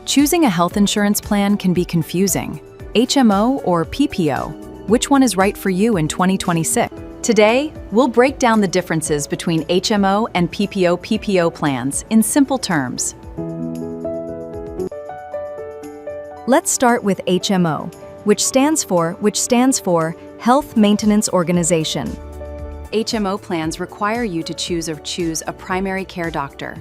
Choosing a health insurance plan can be confusing. HMO or PPO? Which one is right for you in 2026? Today, we'll break down the differences between HMO and PPO plans in simple terms. Let's start with HMO, which stands for Health Maintenance Organization. HMO plans require you to choose a primary care doctor.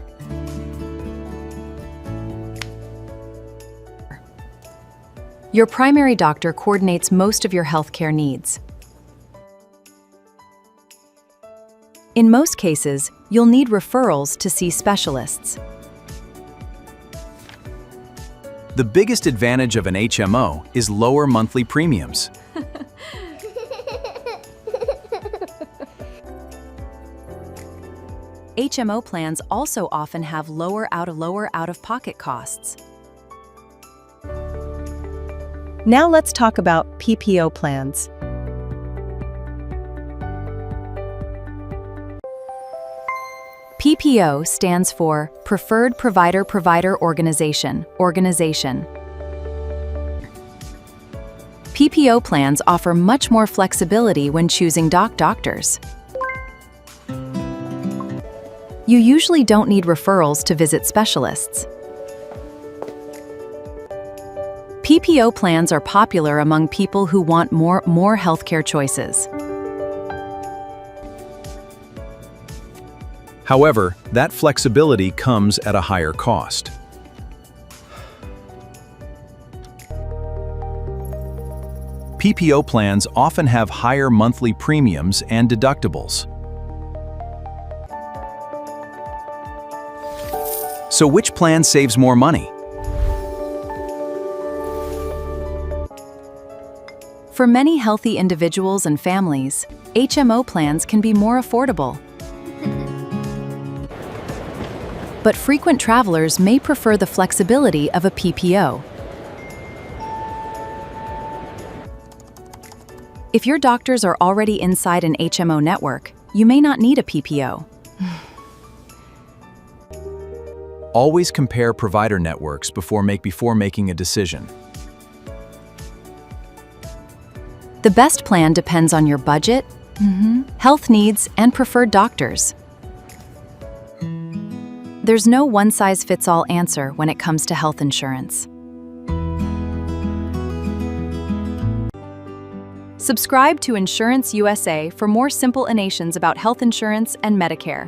Your primary doctor coordinates most of your healthcare needs. In most cases, you'll need referrals to see specialists. The biggest advantage of an HMO is lower monthly premiums. HMO plans also often have lower out-of-pocket costs. Now let's talk about PPO plans. PPO stands for Preferred Provider Organization. PPO plans offer much more flexibility when choosing doctors. You usually don't need referrals to visit specialists. PPO plans are popular among people who want more healthcare choices. However, that flexibility comes at a higher cost. PPO plans often have higher monthly premiums and deductibles. So which plan saves more money? For many healthy individuals and families, HMO plans can be more affordable. But frequent travelers may prefer the flexibility of a PPO. If your doctors are already inside an HMO network, you may not need a PPO. Always compare provider networks before making a decision. The best plan depends on your budget, health needs, and preferred doctors. There's no one-size-fits-all answer when it comes to health insurance. Subscribe to Insurance USA for more simple information about health insurance and Medicare.